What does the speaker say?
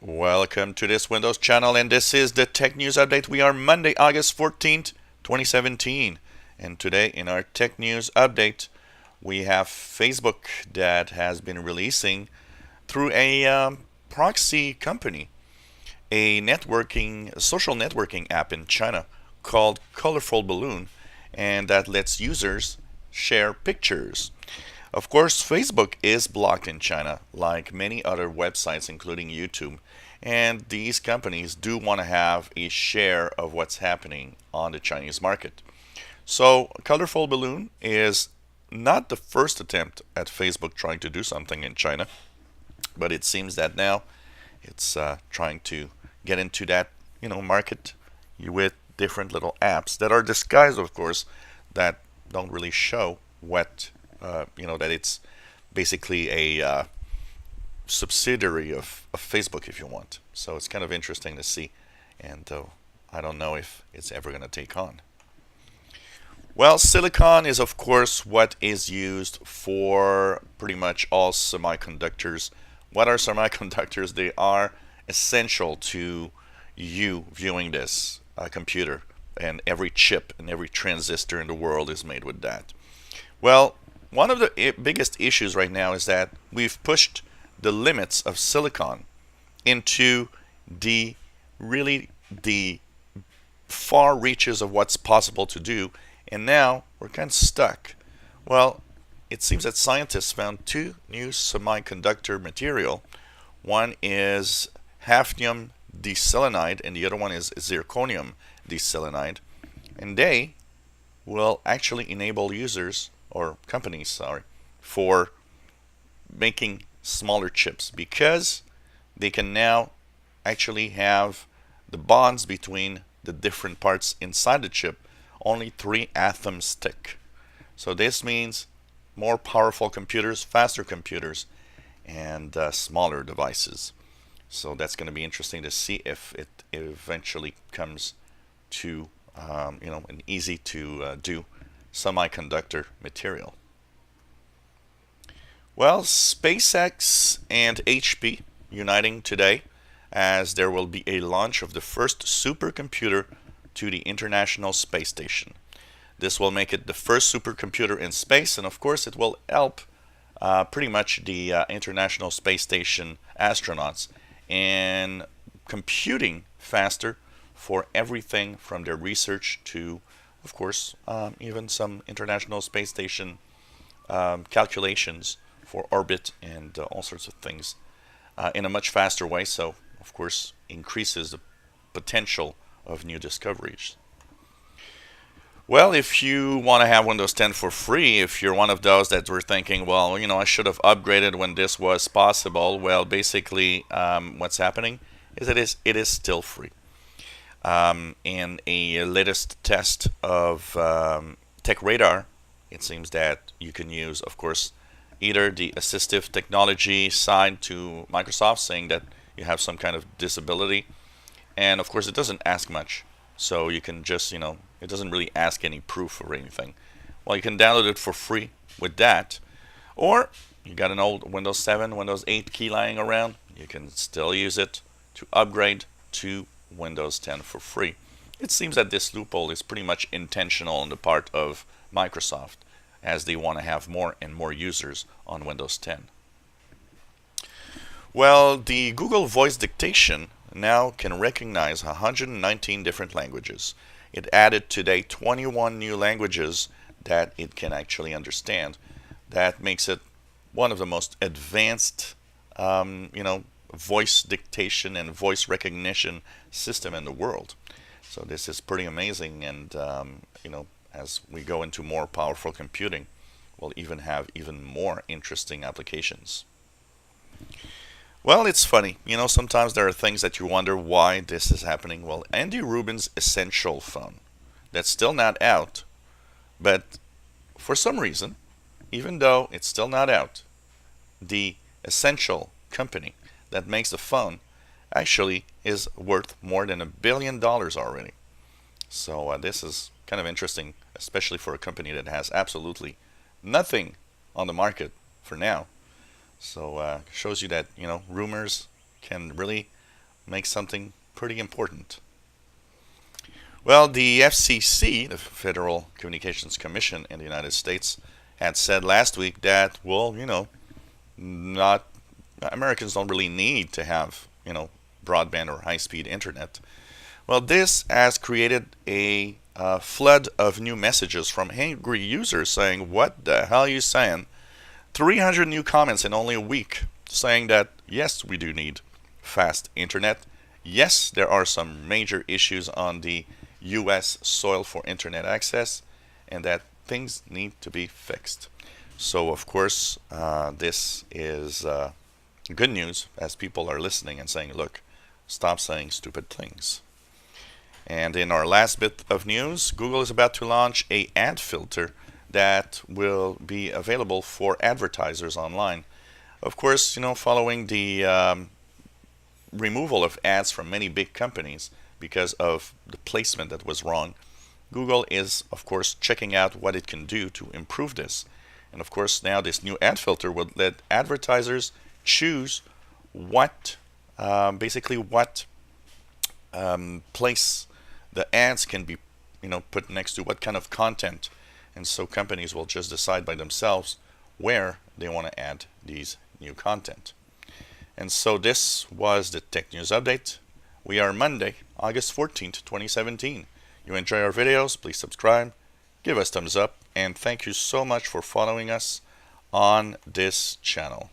Welcome to this Windows channel, and this is the Tech News Update. We are Monday, August 14th, 2017. And today in our Tech News Update, we have Facebook that has been releasing through a proxy company a social networking app in China called Colorful Balloon, and that lets users share pictures. Of course, Facebook is blocked in China, like many other websites, including YouTube, and these companies do want to have a share of what's happening on the Chinese market. So, Colorful Balloon is not the first attempt at Facebook trying to do something in China, but it seems that now it's trying to get into that market with different little apps that are disguised, of course, that don't really show what that it's basically a subsidiary of Facebook, if you want. So it's kind of interesting to see, and I don't know if it's ever going to take on. Well, silicon is, of course, what is used for pretty much all semiconductors. What are semiconductors? They are essential to you viewing this computer, and every chip and every transistor in the world is made with that. Well, one of the biggest issues right now is that we've pushed the limits of silicon into the far reaches of what's possible to do, and now we're kind of stuck. Well, it seems that scientists found two new semiconductor material. One is hafnium diselenide and the other one is zirconium diselenide, and they will actually enable users or companies, for making smaller chips, because they can now actually have the bonds between the different parts inside the chip only 3 atoms thick. So this means more powerful computers, faster computers, and smaller devices. So that's going to be interesting to see if it eventually comes to an easy to do semiconductor material. Well, SpaceX and HP uniting today, as there will be a launch of the first supercomputer to the International Space Station. This will make it the first supercomputer in space, and of course it will help pretty much the International Space Station astronauts in computing faster for everything from their research to, of course, even some International Space Station calculations for orbit and all sorts of things in a much faster way. So, of course, increases the potential of new discoveries. Well, if you want to have Windows 10 for free, if you're one of those that were thinking, well, I should have upgraded when this was possible, well, basically, what's happening is it is still free. In a latest test of TechRadar, it seems that you can use, of course, either the assistive technology side to Microsoft, saying that you have some kind of disability, and of course it doesn't ask much, so you can just, it doesn't really ask any proof or anything. Well, you can download it for free with that, or you got an old Windows 7, Windows 8 key lying around, you can still use it to upgrade to Windows 10 for free. It seems that this loophole is pretty much intentional on the part of Microsoft, as they want to have more and more users on Windows 10. Well, the Google Voice Dictation now can recognize 119 different languages. It added today 21 new languages that it can actually understand. That makes it one of the most advanced, voice dictation and voice recognition system in the world. So this is pretty amazing, and as we go into more powerful computing, we'll even have even more interesting applications. Well, it's funny. Sometimes there are things that you wonder why this is happening. Well, Andy Rubin's Essential phone, that's still not out, but for some reason, even though it's still not out, the Essential company that makes the phone actually is worth more than $1 billion already. So this is kind of interesting, especially for a company that has absolutely nothing on the market for now. So shows you that rumors can really makes something pretty important. Well, the FCC, the Federal Communications Commission in the United States, had said last week that, well, not Americans don't really need to have, broadband or high-speed internet. Well, this has created a flood of new messages from angry users saying, what the hell are you saying? 300 new comments in only a week saying that, yes, we do need fast internet. Yes, there are some major issues on the US soil for internet access, and that things need to be fixed. So, of course, this is good news as people are listening and saying, look, stop saying stupid things. And in our last bit of news, Google is about to launch an ad filter that will be available for advertisers online. Of course, following the removal of ads from many big companies because of the placement that was wrong, Google is, of course, checking out what it can do to improve this. And of course, now this new ad filter will let advertisers choose what place the ads can be, put next to, what kind of content. And so companies will just decide by themselves where they want to add these new content. And so this was the Tech News Update. We are Monday, August 14th, 2017. You enjoy our videos, please subscribe, give us thumbs up, and thank you so much for following us on this channel.